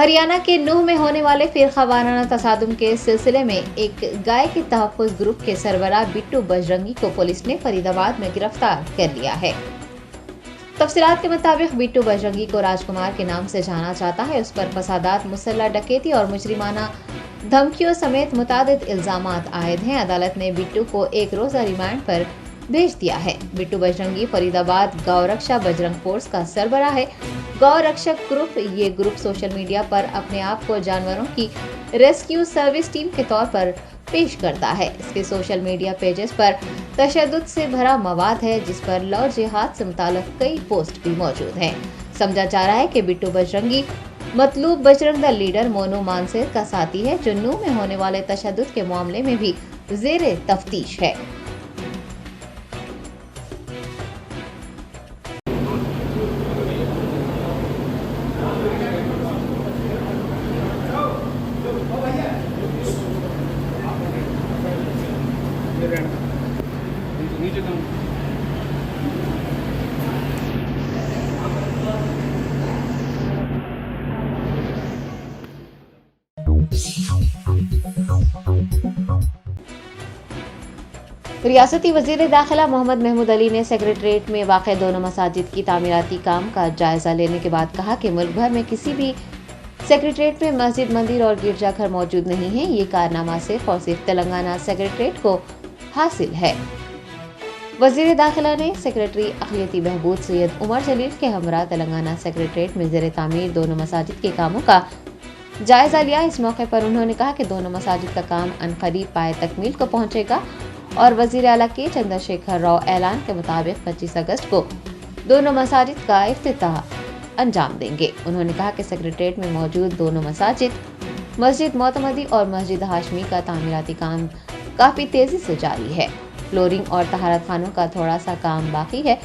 हरियाणा के नूह में होने वाले फिरकावाराना तसादुम के सिलसिले में एक गाय के तहफ़्फ़ुज़ ग्रुप के सरबराह बिट्टू बजरंगी को पुलिस ने फरीदाबाद में गिरफ्तार कर लिया है। तफसीलात के मुताबिक बिट्टू बजरंगी को राजकुमार के नाम से जाना जाता है। उस पर फसादात, मुसल्लह डकैती और मुजरिमाना धमकियों समेत मुतादिद इल्जामात आयद हैं। अदालत ने बिट्टू को एक रोज़ा रिमांड पर भेज दिया है। बिट्टू बजरंगी फरीदाबाद गौ रक्षा बजरंग फोर्स का सरबराह है। गौ रक्षक ग्रुप ये ग्रुप सोशल मीडिया पर अपने आप को जानवरों की रेस्क्यू सर्विस टीम के तौर पर पेश करता है। इसके सोशल मीडिया पेजेस पर तशद्दुद से भरा मवाद है, जिस पर लव जिहाद से मुताल्लिक़ कई पोस्ट भी मौजूद हैं। समझा जा रहा है कि बिट्टू बजरंगी मतलूब बजरंग दल लीडर मोनू मानसेर का साथी है, जो नूह में होने वाले तशद्दुद के मामले में भी ज़ेरे तफ्तीश है। रियासती वज़ीर दाखिला मोहम्मद महमूद अली ने सेक्रेटरीट में वाक़े दोनों मसाजिद की तामीराती काम का जायज़ा लेने के बाद कहा कि मुल्क भर में किसी भी सेक्रेटरीट में मस्जिद, मंदिर और गिरजाघर मौजूद नहीं है। ये कारनामा सिर्फ और सिर्फ तेलंगाना सेक्रेटरीट को हासिल है। वज़ीर दाखिला ने सेक्रेटरी अक़लियती बहबूद सैयद उमर जलील के हमरा तेलंगाना सेक्रेटरीट में ज़ेरे तामीर दोनों मसाजिद के कामों का जायज़ा लिया। इस मौके पर उन्होंने कहा कि दोनों मसाजिद का काम अनक़रीब पाए तकमील को पहुँचेगा और वज़ीर आला के चंद्रशेखर राव ऐलान के मुताबिक 25 अगस्त को दोनों मसाजिद का इफ्तिताह अंजाम देंगे। उन्होंने कहा कि सेक्रेटरीट में मौजूद दोनों मसाजिद, मस्जिद मोतमदी और मस्जिद हाशमी का तामीराती काम काफ़ी तेज़ी से जारी है। फ्लोरिंग और तहारत खानों का थोड़ा सा काम बाकी है,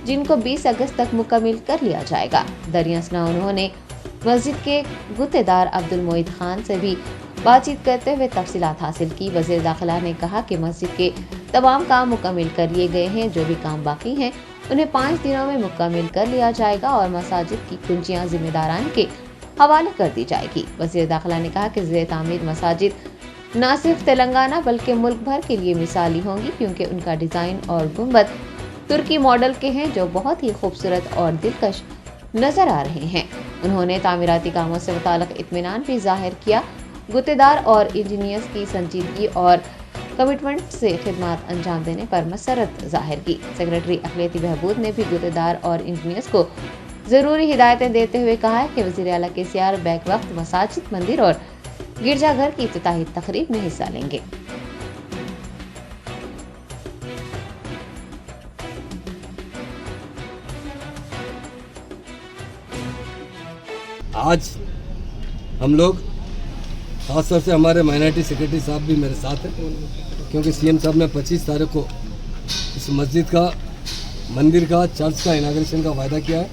जिनको 20 अगस्त तक मुकम्मिल कर लिया जाएगा। दरियासना उन्होंने मस्जिद के गुत्तेदार अब्दुल मोईद खान से भी बातचीत करते हुए तफसीलात हासिल की। वज़ीर दाखिला ने कहा कि मस्जिद के तमाम काम मुकम्मिल कर लिए गए हैं। जो भी काम बाकी हैं उन्हें 5 दिनों में मुकम्मिल कर लिया जाएगा और मसाजिद की कुंजियां जिम्मेदारान के हवाले कर दी जाएगी। वज़ीर दाखिला ने कहा कि ज़ेरे तामीर मसाजिद न सिर्फ तेलंगाना बल्कि मुल्क भर के लिए मिसाली होंगी, क्योंकि उनका डिज़ाइन और गुंबद तुर्की मॉडल के हैं, जो बहुत ही खूबसूरत और दिलकश नज़र आ रहे हैं। उन्होंने तामीराती कामों से मुताल्लिक़ इत्मीनान भी ज़ाहिर किया। गुत्तेदार और इंजीनियर्स की संजीदगी और कमिटमेंट से खिदमत अंजाम देने पर मसरत जाहिर की। सेक्रेटरी अक़लियती बहबूद ने भी गुत्तेदार और इंजीनियर्स को ज़रूरी हिदायतें देते हुए कहा है कि वज़ीर आला के सियार बैक वक्त मसाजिद, मंदिर और गिरजाघर की इफ्तिताही तक़रीब में हिस्सा लेंगे। आज हम लोग खास तौर से हमारे माइनॉरिटी सेक्रेटरी साहब भी मेरे साथ हैं, क्योंकि सीएम साहब ने 25 तारीख को इस मस्जिद का, मंदिर का, चर्च का इनाग्रेशन का वायदा किया है।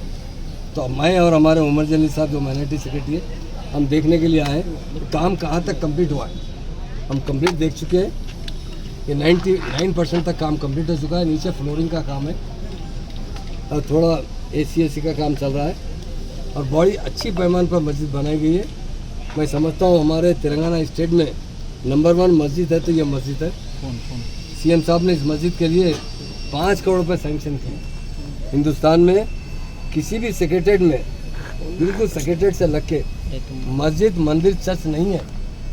तो मैं और हमारे उमर जलील साहब जो माइनॉरिटी सेक्रेटरी है, हम देखने के लिए आए हैं काम कहाँ तक कंप्लीट हुआ है। हम कंप्लीट देख चुके हैं कि 99% तक काम कंप्लीट हो चुका है। नीचे फ्लोरिंग का काम है और थोड़ा AC का काम चल रहा है और बड़ी अच्छी पैमाने पर मस्जिद बनाई गई है। मैं समझता हूँ हमारे तेलंगाना स्टेट में नंबर 1 मस्जिद है तो ये मस्जिद है। सीएम साहब ने इस मस्जिद के लिए 5 करोड़ रुपये सैंक्शन किए। हिंदुस्तान में किसी भी सेक्रेटरीट में, बिल्कुल सेक्रेटरीट से लग के मस्जिद, मंदिर, चर्च नहीं है।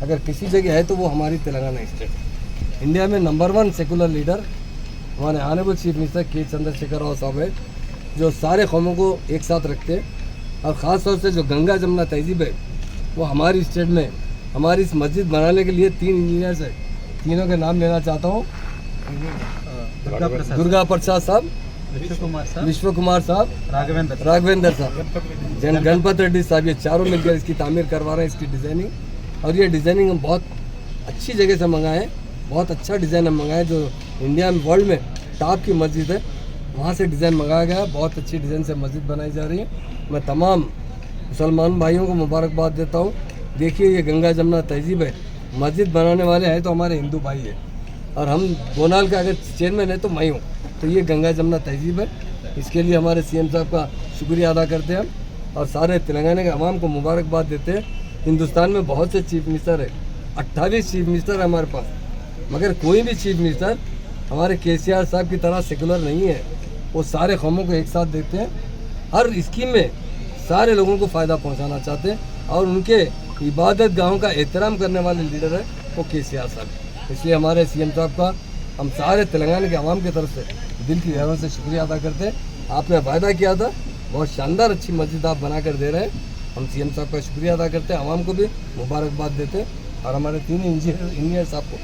अगर किसी जगह है तो वो हमारी तेलंगाना स्टेट। इंडिया में नंबर 1 सेकुलर लीडर हमारे ऑनरेबल चीफ मिनिस्टर के चंद्रशेखर राव साहब है, जो सारे कौमों को एक साथ रखते हैं। और ख़ास तौर से जो गंगा जमुना तहजीब है, वो हमारी स्टेट में हमारी इस मस्जिद बनाने के लिए 3 इंजीनियर्स हैं। तीनों के नाम लेना चाहता हूँ। दुर्गा प्रसाद साहब, विश्व कुमार साहब, राघवेंद्र साहब, गणपत रेड्डी साहब, ये चारों मिलकर इसकी तामीर करवा रहे हैं, इसकी डिज़ाइनिंग। और ये डिज़ाइनिंग हम बहुत अच्छी जगह से मंगाए हैं, बहुत अच्छा डिज़ाइन हम मंगाए, जो इंडिया में, वर्ल्ड में टॉप की मस्जिद है, वहाँ से डिज़ाइन मंगाया गया है। बहुत अच्छी डिज़ाइन से मस्जिद बनाई जा रही है। मैं तमाम मुसलमान भाइयों को मुबारकबाद देता हूँ। देखिए ये गंगा जमुना तहजीब है, मस्जिद बनाने वाले हैं तो हमारे हिंदू भाई है, और हम बोनाल का अगर चेयरमैन है तो मैं हूँ। तो ये गंगा जमुना तहजीब है, इसके लिए हमारे सीएम साहब का शुक्रिया अदा करते हैं हम। और सारे तेलंगाना के अवाम को मुबारकबाद देते हैं। हिंदुस्तान में बहुत से चीफ मिनिस्टर है, 28 चीफ मिनिस्टर है हमारे पास, मगर कोई भी चीफ मिनिस्टर हमारे केसीआर साहब की तरह सेकुलर नहीं है। वो सारे कौमों को एक साथ देखते हैं, हर स्कीम में सारे लोगों को फ़ायदा पहुंचाना चाहते हैं और उनके इबादत गाहों का एहतराम करने वाले लीडर है वो केसीआर साहब। इसलिए हमारे सीएम साहब का हम सारे तेलंगाना के अवाम की तरफ से दिल की गहराइयों से शुक्रिया अदा करते हैं। आपने वायदा किया था, बहुत शानदार अच्छी मस्जिद आप बना कर दे रहे हैं। हम सीएम साहब का शुक्रिया अदा करते हैं, आवाम को भी मुबारकबाद देते हैं और हमारे 3 इंजीनियर साहब को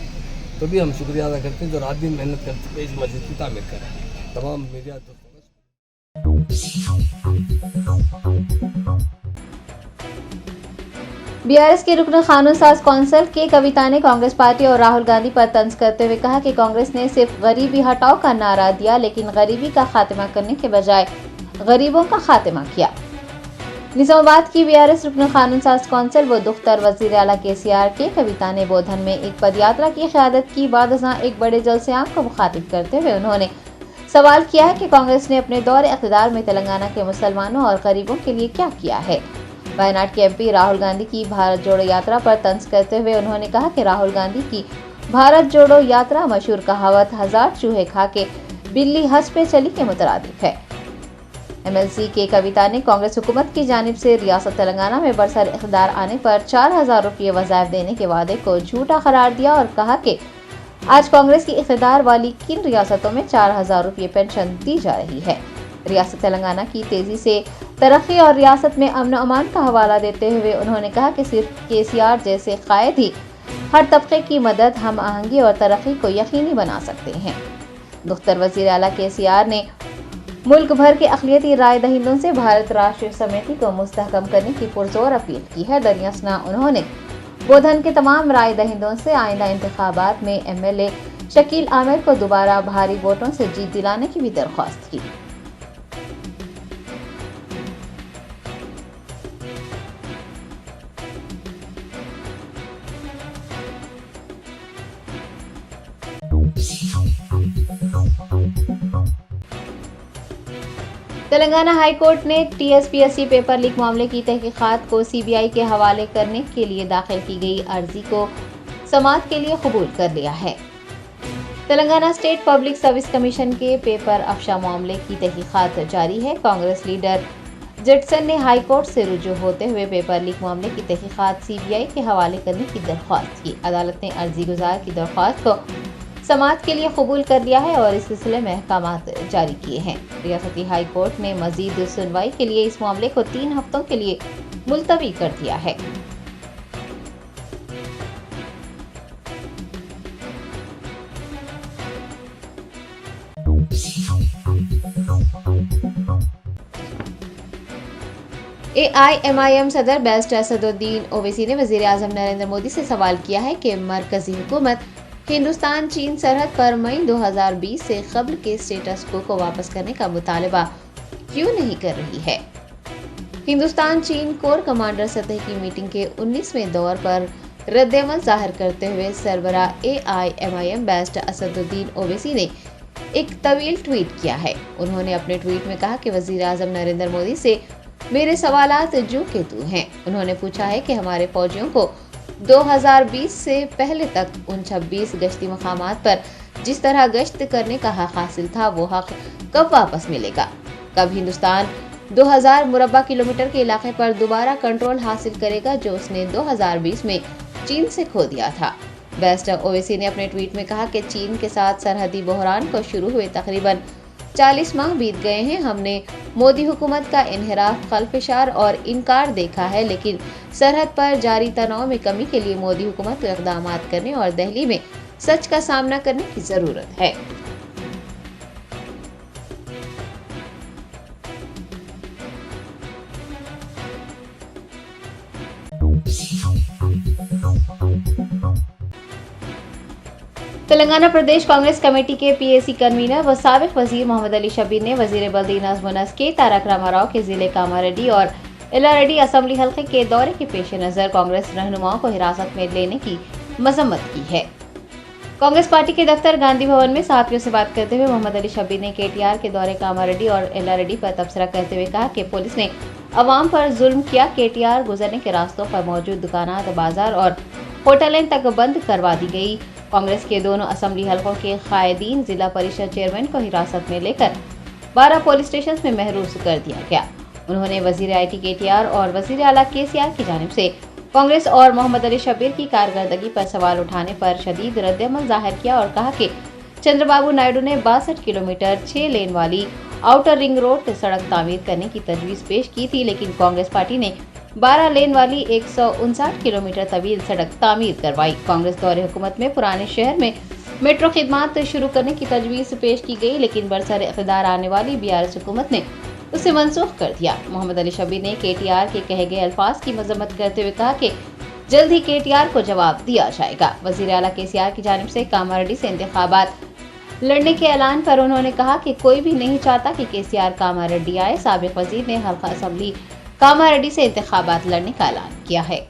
तो भी हम शुक्रिया अदा करते हैं जो रात दिन मेहनत करते हैं इस मस्जिद की तामीर करें। तमाम मीडिया बीआरएस के रुकन कानून साज कौंसिल के कविता ने कांग्रेस पार्टी और राहुल गांधी पर तंज करते हुए कहा कि कांग्रेस ने सिर्फ गरीबी हटाओ का नारा दिया, लेकिन गरीबी का खात्मा करने के बजाय गरीबों का खात्मा किया। निजामाबाद की बीआरएस रुकन कानून साज कौंसिल व दुख्तर वजीर आला केसीआर के कविता ने बोधन में एक पदयात्रा की क़यादत की। बाद एक बड़े जलसे-आम को मुखातिब करते हुए उन्होंने सवाल किया है कि कांग्रेस ने अपने दौर इक़्तिदार में तेलंगाना के मुसलमानों और गरीबों के लिए क्या किया है। वायनाड के एमपी राहुल गांधी की भारत जोड़ो यात्रा पर तंज करते हुए उन्होंने कहा कि राहुल गांधी की भारत जोड़ो यात्रा मशहूर कहावत 1000 चूहे खा के बिल्ली हंस पे चली के मुतरादिफ है। एमएलसी के कविता ने कांग्रेस हुकूमत की जानिब से रियासत तेलंगाना में बरसर इक़्तिदार आने पर 4000 रुपये वज़ाइफ देने के वादे को झूठा करार दिया और कहा कि आज कांग्रेस की इक़्तिदार वाली किन रियासतों में 4000 रुपये पेंशन दी जा रही है। रियासत तेलंगाना की तेजी से तरक्की और रियासत में अमन अमान का हवाला देते हुए उन्होंने कहा कि सिर्फ केसीआर जैसे कायद ही हर तबके की मदद, हम आहंगी और तरक्की को यकीनी बना सकते हैं। दुख्तर वज़ीर आला केसीआर ने मुल्क भर के अक़लियती राय दहिंदों से भारत राष्ट्रीय समिति को मुस्तहकम करने की पुरजोर अपील की है। दरियासना उन्होंने बोधन के तमाम राय दहिंदों से आइंदा इंतखाबात में एमएलए शकील आमिर को दोबारा भारी वोटों से जीत दिलाने की भी दरख्वास्त की। तेलंगाना हाई कोर्ट ने टीएसपीएससी पेपर लीक मामले की तहकीकात को सीबीआई के हवाले करने के लिए दाखिल की गई अर्जी को समाअत के लिए कबूल कर लिया है। Telangana state public service commission के पेपर अफशा मामले की तहकीकात जारी है। कांग्रेस लीडर जटसन ने हाई कोर्ट से रुजू होते हुए पेपर लीक मामले की तहकीकात सीबीआई के हवाले करने की दरख्वास्त की। अदालत ने अर्जी गुजार की दरख्वास्त को समाअत के लिए कबूल कर लिया है और इस सिलसिले में अहकामात जारी किए हैं। रियासती हाई कोर्ट ने मजीद सुनवाई के लिए इस मामले को 3 हफ्तों के लिए मुलतवी कर दिया है। AIMIM सदर बेस्ट असदुद्दीन ओवैसी ने वज़ीर आज़म नरेंद्र मोदी से सवाल किया है कि मरकजी हुकूमत हिंदुस्तान चीन सरहद पर मई 2020 से कब्ल के स्टेटस को वापस करने का मुतालबा क्यों नहीं कर रही है। हिंदुस्तान चीन कोर कमांडर सतह की मीटिंग के 19वें दौर पर रद्द-ए-अमल जाहिर करते हुए सरबरा AIMIM बेस्ट असदुद्दीन ओवैसी ने एक तवील ट्वीट किया है। उन्होंने अपने ट्वीट में कहा कि वज़ीर आज़म नरेंद्र मोदी से मेरे सवालात जो के तू हैं। उन्होंने पूछा है कि हमारे फौजियों को 2020 से पहले तक उन 26 गश्ती मकामात पर जिस तरह गश्त करने का हक हासिल था वो हक कब वापस मिलेगा। कब हिंदुस्तान 2000 मुरब्बा किलोमीटर के इलाके पर दोबारा कंट्रोल हासिल करेगा जो उसने 2020 में चीन से खो दिया था। बेस्ट ओवैसी ने अपने ट्वीट में कहा कि चीन के साथ सरहदी बहरान को शुरू हुए तकरीबन 40 माह बीत गए हैं। हमने मोदी हुकूमत का इन्हिराफ, खलफिशार और इनकार देखा है, लेकिन सरहद पर जारी तनाव में कमी के लिए मोदी हुकूमत को इक़दाम करने और दिल्ली में सच का सामना करने की ज़रूरत है। तेलंगाना प्रदेश कांग्रेस कमेटी के पीएसी कन्वीनर व साबिक वजीर मोहम्मद अली शबीर ने वजीर बल्दी नज़्म व नस्क के तारक रामाराव के जिले कामारेड्डी और एलारेड्डी असम्बली हल्के के दौरे के पेश नज़र कांग्रेस रहनुमाओं को हिरासत में लेने की मजम्मत की है। कांग्रेस पार्टी के दफ्तर गांधी भवन में सहाफ़ियों से बात करते हुए मोहम्मद अली शबीर ने KTR के दौरे कामारेड्डी और एलारेड्डी पर तबसरा करते हुए कहा कि पुलिस ने अवाम पर जुल्म किया। केटीआर गुजरने के रास्तों पर मौजूद दुकानात, बाजार और होटलें तक बंद करवा दी गई। कांग्रेस के दोनों असेंबली हलकों के कायदीन जिला परिषद चेयरमैन को हिरासत में लेकर 12 पुलिस स्टेशन में महरूस कर दिया गया। उन्होंने वजीर IT केटीआर और वजीर आला KCR की जानिब से कांग्रेस और मोहम्मद अली शब्बीर की कारकर्दगी पर सवाल उठाने पर शदीद रद्द-ए-अमल जाहिर किया और कहा कि चंद्रबाबू नायडू ने 62 किलोमीटर 6 लेन वाली आउटर रिंग रोड सड़क तामीर करने की तजवीज़ पेश की थी, लेकिन कांग्रेस पार्टी ने 12 लेन वाली 159 किलोमीटर तवील सड़क तामीर करवाई। कांग्रेस दौरे हुकूमत में पुराने शहर में मेट्रो खिदमात शुरू करने की तजवीज़ पेश की गई, लेकिन बरसर इक़्तिदार आने वाली BRS हुकूमत ने उसे मनसूख कर दिया। मोहम्मद अली शब्बीर ने KTR के कहे गए अल्फाज की मजम्मत करते हुए कहा कि जल्द ही KTR को जवाब दिया जाएगा। वज़ीर आला KCR की जानिब से कामारेड्डी से इंतखाबात लड़ने के ऐलान पर उन्होंने कहा कि कोई भी नहीं चाहता कि KCR कामारेड्डी आए। साबिक वज़ीर ने हल्का असेंबली कामारेड्डी से इंतखाबात लड़ने का ऐलान किया है।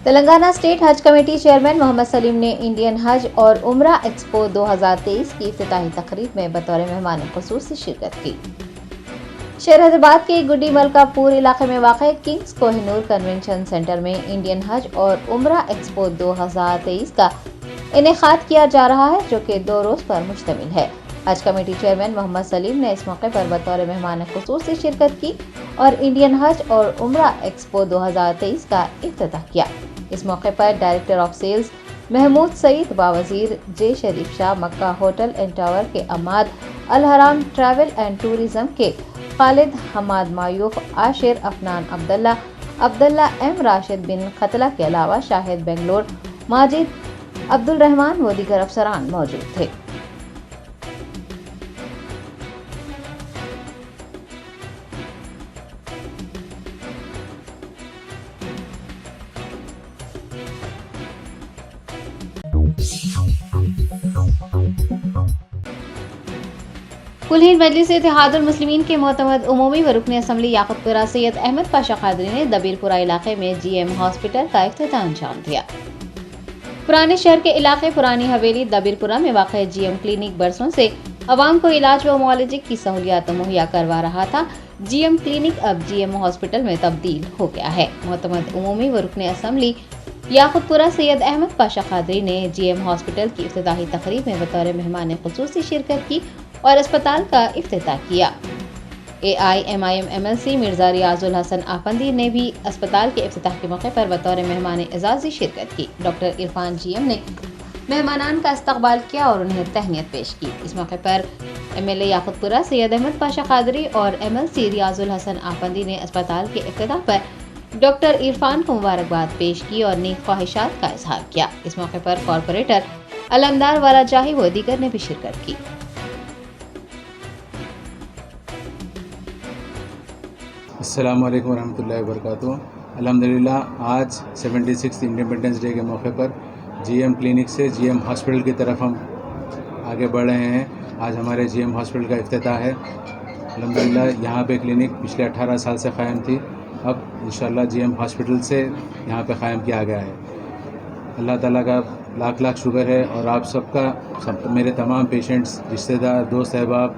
तेलंगाना स्टेट हज कमेटी चेयरमैन मोहम्मद सलीम ने इंडियन हज और उम्रा एक्सपो 2023 की इफ्तिताही तकरीब में बतौर मेहमान खुसूसी शिरकत की। शहर हैदराबाद के गुड्डी मलकापुर इलाके में वाक़ किंग्स कोहिनूर कन्वेंशन सेंटर में इंडियन हज और उम्रा एक्सपो 2023 का इनेकाद किया जा रहा है, जो कि 2 रोज़ पर मुश्तमिल है। हज कमेटी चेयरमैन मोहम्मद सलीम ने इस मौके पर बतौर मेहमान खुसूसी शिरकत की और इंडियन हज और उम्रा एक्सपो 2023 का इफ्तिताह किया। इस मौके पर director of sales Mahmood Saeed, Bawazir J Sharif Shah, Makkah hotel and tower के अमाद, अल हराम ट्रैवल एंड टूरिज्म के खालिद हमाद मायूफ, आशिर अफनान अब्दुल्ला M राशिद बिन खतला के अलावा शाहिद बेंगलोर, माजिद अब्दुल रहमान व दीगर अफसरान मौजूद थे। कुल हिंद मजलिस इत्तेहादुल मुस्लिमीन के मोतमद उमूमी व रुकन असम्बली याकूबपुरा सैयद अहमद पाशा कादरी ने दबीरपुरा इलाके में GM हॉस्पिटल का इफ्तिताह अंजाम दिया। पुराने शहर के इलाके पुरानी हवेली दबीरपुरा में वाक़ GM क्लिनिक बरसों से अवाम को इलाज व मुआलजे की सहूलियात मुहैया करवा रहा था। GM क्लिनिक अब GM हॉस्पिटल में तब्दील हो गया है। मोतमद उमूमी व रुकन असम्बली याकूबपुरा सैयद अहमद पाशा कादरी ने GM हॉस्पिटल की इफ्तिताही तकरीब में बतौर मेहमान खुसूसी शिरकत की और अस्पताल का इफ्तिताह किया। AIMIM MLC मिर्जा रियाजुल हसन आफंदी ने भी अस्पताल के इफ्तिताह के मौके पर बतौर मेहमान एजाज़ी शिरकत की। डॉक्टर इरफान GM ने मेहमानान का इस्तकबाल किया और उन्हें तहनीत पेश की। इस मौके पर MLA याकूबपुरा सैयद अहमद पाशा कादरी और MLC रियाजुल हसन आफंदी ने अस्पताल के इफ्तिताह पर डॉक्टर इरफान को मुबारकबाद पेश की और नेक ख्वाहिशात का इजहार किया। इस मौके पर कॉरपोरेटर अलमदार वाला जाही व दीगर ने भी शिरकत की। अस्सलामु अलैकुम वरहमतुल्लाहि वबरकातुहू। अल्हम्दुलिल्लाह आज 76 इंडिपेंडेंस डे के मौके पर GM क्लिनिक से GM हॉस्पिटल की तरफ हम आगे बढ़ रहे हैं। आज हमारे GM हॉस्पिटल का इफ्तिताह है। अल्हम्दुलिल्लाह यहाँ पे क्लिनिक पिछले 18 साल से क़ायम थी, अब इंशाल्लाह GM हॉस्पिटल से यहाँ पे क़ायम किया गया है। अल्लाह ताला का लाख लाख शुक्र है और आप सबका मेरे तमाम पेशेंट्स, रिश्तेदार, दोस्त अहबाब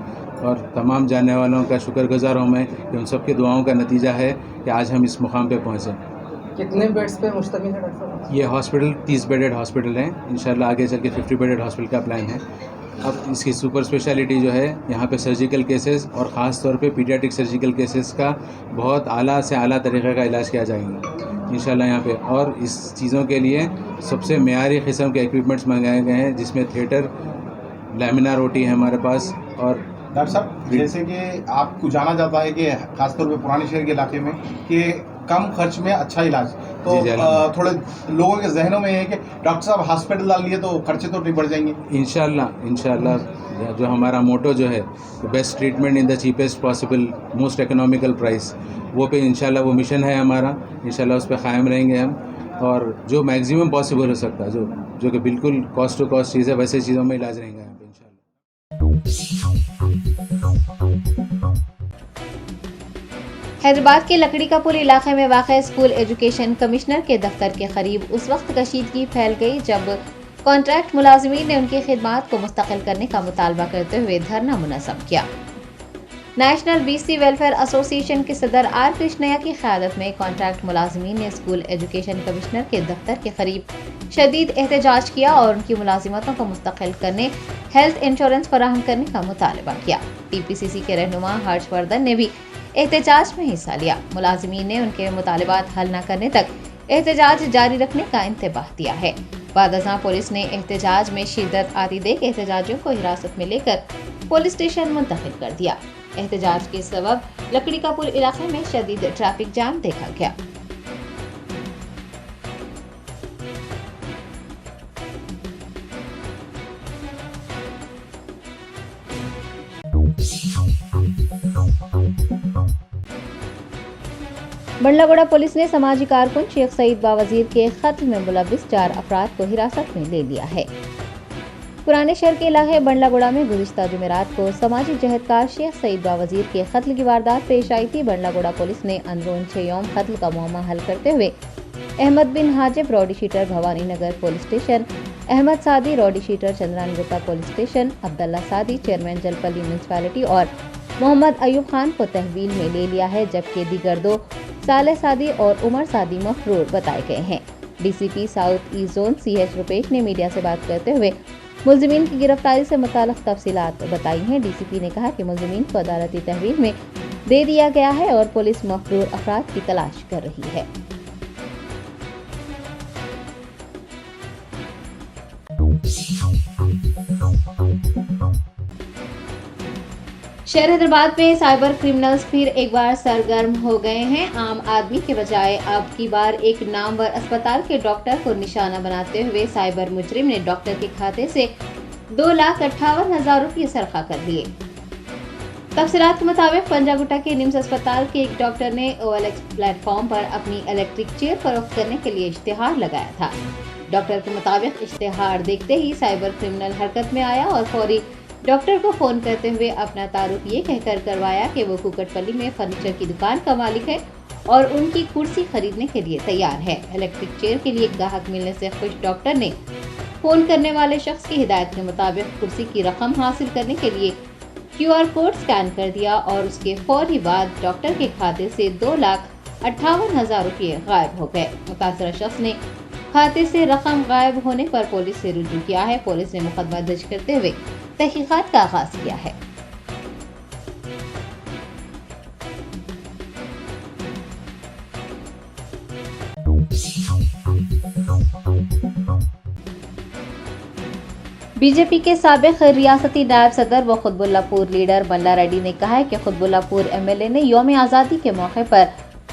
और तमाम जानने वालों का शुक्रगुजार हूँ मैं कि उन सब की दुआओं का नतीजा है कि आज हम इस मुकाम पे पहुँचे। कितने बेड्स पे मुश्तमिल है डॉक्टर साहब? ये हॉस्पिटल 30 बेडेड हॉस्पिटल है। इंशाल्लाह आगे चल के 50 बेडेड हॉस्पिटल का प्लान है। अब इसकी सुपर स्पेशलिटी जो है यहाँ पे सर्जिकल केसेस और ख़ास तौर पे पीडियाट्रिक सर्जिकल केसेस का बहुत आला से आला तरीक़े का इलाज किया जाएगा इंशाल्लाह यहाँ पे। और इस चीज़ों के लिए सबसे मेयारी किस्म के इक्विपमेंट्स मंगाए गए हैं, जिसमें थिएटर, लैमिनार OT है हमारे पास। और डॉक्टर साहब, जैसे कि आपको जाना जाता है कि खासतौर पे पुराने शहर के इलाके में कि कम खर्च में अच्छा इलाज, तो थोड़े लोगों के जहनों में है कि डॉक्टर साहब हॉस्पिटल डाल लिए तो खर्चे तो नहीं बढ़ जाएंगे। इंशाल्लाह जो हमारा मोटो जो है best treatment in the cheapest possible most economical price, वो पे इंशाल्लाह वो मिशन है हमारा। इंशाल्लाह उस पर क़ायम रहेंगे हम, और जो मैक्सिमम पॉसिबल हो सकता है, जो कि बिल्कुल कॉस्ट टू कॉस्ट चीज़ है, वैसे चीज़ों में इलाज रहेंगे यहाँ पे इंशाल्लाह। हैदराबाद के लकड़ी का पुल इलाके में वाक़ स्कूल एजुकेशन कमिश्नर के दफ्तर के करीब उस वक्त कशीदगी फैल गई जब कॉन्ट्रैक्ट मुलाजिमीन ने उनकी खिदमात को मुस्तकिल करने का मुतालबा करते हुए धरना मुनज़्ज़म किया। नेशनल बीसी वेलफेयर एसोसिएशन के सदर आर कृष्णया की क़यादत में कॉन्ट्रैक्ट मुलाजिमीन ने स्कूल एजुकेशन कमिश्नर के दफ्तर के करीब शदीद एहतजाज किया और उनकी मुलाजिमतों को मुस्तकिल करने, हेल्थ इंश्योरेंस फराहम करने का मुतालबा किया। टीपीसीसी के रहनुमा हर्षवर्धन ने भी एहतजाज में हिस्सा लिया। मुलाजिमीन ने उनके मुतालबात हल न करने तक एहतजाज जारी रखने का इंतबाह दिया है। बादशाह पुलिस ने एहतजाज में शिद्दत आती देख एहतजाजियों को हिरासत में लेकर पुलिस स्टेशन मुंतकिल कर दिया। एहतजाज के सबब लकड़ी का पुल इलाके में शदीद ट्रैफिक जाम देखा गया। बंडलागोड़ा पुलिस ने समाजी कारकुन शेख सईद बावजीर के कत्ल में मुलव्विस 4 अफराद को हिरासत में ले लिया है। पुराने शहर के इलाके बंडलागोड़ा में गुज़िश्ता जुमेरात को समाजी जहदकार शेख सईद बावजीर के कत्ल की वारदात पेश आई थी। बंडलागोड़ा पुलिस ने अंदरून 6 यौम कत्ल का मामला हल करते हुए अहमद बिन हाजिब रौडी शीटर भवानी नगर पुलिस स्टेशन, अहमद सादी रौडी शीटर चंद्रानी गुट्टा पुलिस स्टेशन, अब्दुल्ला सादी चेयरमैन जलपल्ली म्यूनसिपैलिटी और मोहम्मद अयूब खान को तहवील में ले लिया है, जबकि दीगर 2 साले सादी और उमर सादी मफरूर बताए गए हैं। DCP south east zone CH Rupesh ने मीडिया से बात करते हुए मुलजिमीन की गिरफ्तारी से मुताल्लिक़ तफसीलात बताई हैं। डीसीपी ने कहा कि मुलजिमीन को अदालती तहवील में दे दिया गया है और पुलिस मफरूर अफराद की तलाश कर रही है। शहर हैदराबाद में साइबर क्रिमिनल्स फिर एक बार सरगर्म हो गए हैं। आम आदमी के बजाय अब की बार एक नामवर अस्पताल के डॉक्टर को निशाना बनाते हुए साइबर मुजरिम ने डॉक्टर के खाते से 2,58,000 रुपये सरखा कर लिए। तफसीलात के मुताबिक पंजागुट्टा के निम्स अस्पताल के एक डॉक्टर ने OLX प्लेटफॉर्म पर अपनी इलेक्ट्रिक चेयर फरोख्त करने के लिए इश्तिहार लगाया था। डॉक्टर के मुताबिक इश्तिहार देखते ही साइबर क्रिमिनल हरकत में आया और फौरी डॉक्टर को फोन करते हुए अपना तारुफ ये कहकर करवाया कि वो कुकटपल्ली में फर्नीचर की दुकान का मालिक है और उनकी कुर्सी खरीदने के लिए तैयार है। इलेक्ट्रिक चेयर के लिए ग्राहक मिलने से खुश डॉक्टर ने फोन करने वाले शख्स की हिदायत के मुताबिक कुर्सी की रकम हासिल करने के लिए QR कोड स्कैन कर दिया और उसके फौरी बाद डॉक्टर के खाते से 2,58,000 रुपये गायब हो गए। मुतासरा शख्स ने खाते से रकम गायब होने पर पुलिस से रुजू किया है। पुलिस ने मुकदमा दर्ज करते हुए तहकीकात का आगाज किया है। बीजेपी के साबिक रियासती नायब सदर व खुतबुल्लापुर लीडर बल्ला रेड्डी ने कहा है कि खुतबुल्लापुर MLA ने यौम आज़ादी के मौके पर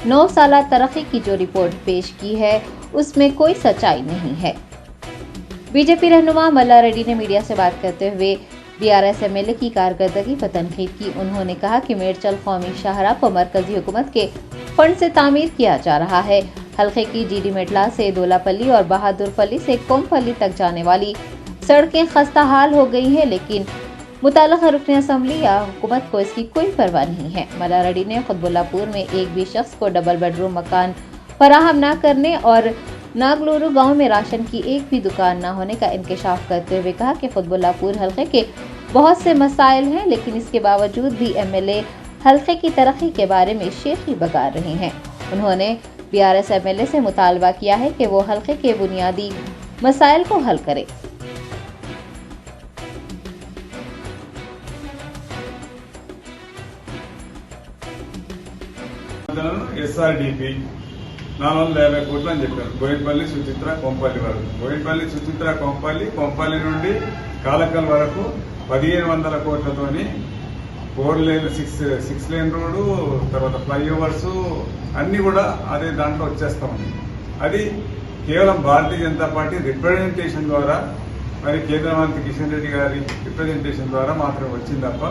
9 साल तरक्की की जो रिपोर्ट पेश की है उसमें कोई सच्चाई नहीं है। बीजेपी रहनुमा बल्ला रेड्डी ने मीडिया से बात करते हुए BRS MLA की कारकर्दगी पर तनकीद की। उन्होंने कहा कि मेडचल कौमी शाहरा को मरकजी हुकूमत के फंड से तामीर किया जा रहा है। हल्के की GD मेटला से दोलापल्ली और बहादुरपल्ली से कोमपल्ली तक जाने वाली सड़कें खस्ता हाल हो गई हैं, लेकिन मुताल्लिक़ा रुकन असम्बली या हुकूमत को इसकी कोई परवाह नहीं है। बल्ला रेड्डी ने खुतबुल्लापुर में एक भी शख्स को डबल बेडरूम मकान फराहम न करने और नागलुरु गांव में राशन की एक भी दुकान न होने का इंकशाफ करते हुए कहा कि खुतबुल्लापुर हल्के के बहुत से मसाइल हैं, लेकिन इसके बावजूद भी MLA हल्के की तरक्की के बारे में शेखी बगा रहे हैं। उन्होंने BRS MLA से मुतालबा किया है कि वो हल्के के बुनियादी मसाइल को हल करे। SRDP 450 కోట్లు అని చెప్పారు. బోయినపల్లి సుచిత్ర కొంపల్లి వరకు, బోయినపల్లి సుచిత్ర కొంపల్లి నుండి కాలకల్ వరకు 1,500 కోట్లతోని 4 లేన్ 6 లేన్ రోడ్డు, తర్వాత ఫ్లైఓవర్స్ అన్ని కూడా అదే దాంట్లో వచ్చేస్తా ఉంది. అది కేవలం భారతీయ జనతా పార్టీ రిప్రజెంటేషన్ ద్వారా, మరి కేంద్ర మంత్రి కిషన్ రెడ్డి గారి రిప్రజెంటేషన్ ద్వారా మాత్రమే వచ్చింది తప్ప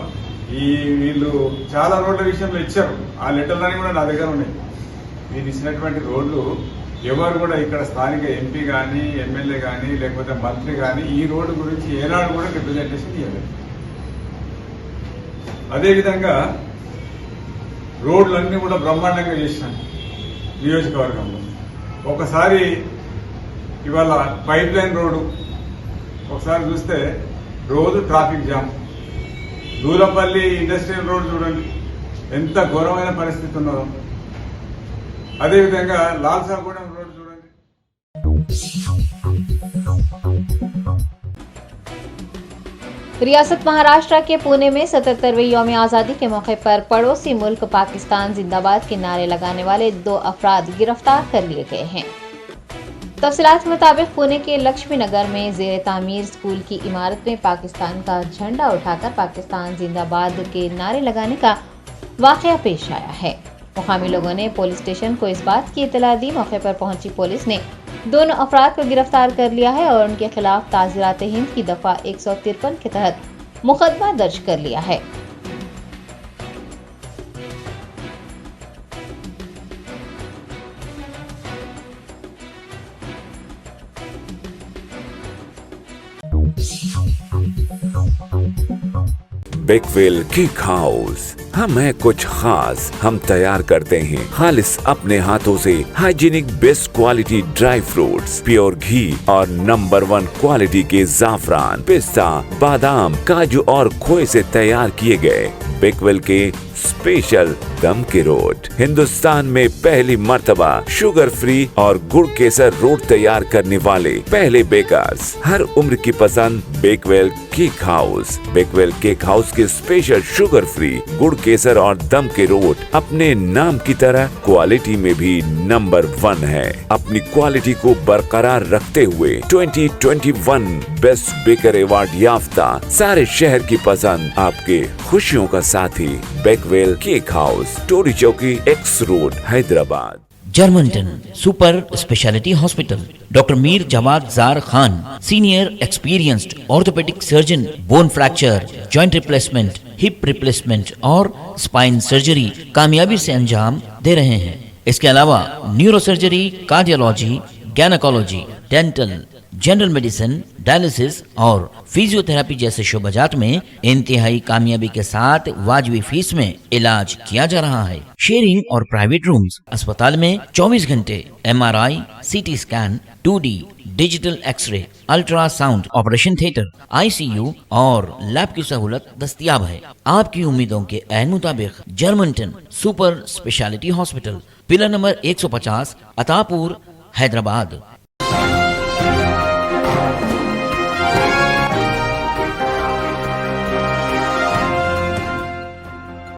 వీళ్ళు చాలా రోడ్ల విషయంలో ఇచ్చారు. ఆ లెటర్లన్నీ కూడా నా దగ్గర ఉన్నాయి. వీళ్ళు ఇచ్చినటువంటి రోడ్లు ఎవరు కూడా ఇక్కడ స్థానిక MP కానీ MLA కానీ లేకపోతే మంత్రి కానీ ఈ రోడ్డు గురించి ఏనాడు కూడా రిప్రజెంటేషన్ ఇవ్వలేదు. అదేవిధంగా రోడ్లన్నీ కూడా బ్రహ్మాండంగా చేసినాం నియోజకవర్గంలో. ఒకసారి ఇవాళ పైప్ లైన్ రోడ్డు ఒకసారి చూస్తే రోజు traffic jam. Dulapalli industrial road చూడండి ఎంత ఘోరమైన పరిస్థితి ఉన్నదో. అదేవిధంగా లాల్సాగూడెం రోడ్ చూడండి. रियासत महाराष्ट्र के पुणे में 77वें यौम आज़ादी के मौके पर पड़ोसी मुल्क पाकिस्तान जिंदाबाद के नारे लगाने वाले 2 अफराद गिरफ्तार कर लिए गए हैं। तफसीलात के मुताबिक पुणे के लक्ष्मी नगर में जेर तामीर स्कूल की इमारत में पाकिस्तान का झंडा उठाकर पाकिस्तान जिंदाबाद के नारे लगाने का वाकया पेश आया है। मुकामी लोगों ने पुलिस स्टेशन को इस बात की इतला दी। मौके पर पहुंची पुलिस ने दोनों अफराद को गिरफ्तार कर लिया है और उनके खिलाफ ताज़ीरात हिंद की दफा 153 के तहत मुकदमा दर्ज कर लिया है। बेकवेल केक हाउस, हम है कुछ खास। हम तैयार करते हैं खालिस अपने हाथों से hygienic best quality dry fruits, pure घी और नंबर 1 क्वालिटी के जाफरान, पिस्ता, बादाम, काजू और खोए से तैयार किए गए बेकवेल के स्पेशल दम के रोट। हिंदुस्तान में पहली मर्तबा शुगर फ्री और गुड़ केसर रोट तैयार करने वाले पहले बेकर्स। हर उम्र की पसंद Bakewell cake house. Bakewell cake house के स्पेशल शुगर फ्री, गुड़ केसर और दम के रोट अपने नाम की तरह क्वालिटी में भी नंबर 1 है। अपनी क्वालिटी को बरकरार रखते हुए 2021 बेस्ट बेकर अवार्ड याफ्ता सारे शहर की पसंद, आपके खुशियों का साथी Bakewell cake house, Toli Chowki, X road, Hyderabad. Germanton super speciality hospital, doctor Mir Jawad Jar Khan, senior experienced orthopaedic surgeon, bone fracture, joint replacement, hip replacement और स्पाइन सर्जरी कामयाबी से अंजाम दे रहे हैं। इसके अलावा neuro surgery, cardiology, gynaecology, dental, general medicine, dialysis और फिजियोथेरेपी जैसे शोबाजात में इंतहाई कामयाबी के साथ वाजबी फीस में इलाज किया जा रहा है। शेयरिंग और प्राइवेट रूम्स। अस्पताल में 24 घंटे MRI, CT scan, 2D digital x-ray, ultrasound, operation theatre, ICU और लैब की सहूलत दस्तयाब है। आपकी उम्मीदों के ऐन मुताबिक Germanten super speciality hospital, pillar number 150, Attapur, Hyderabad.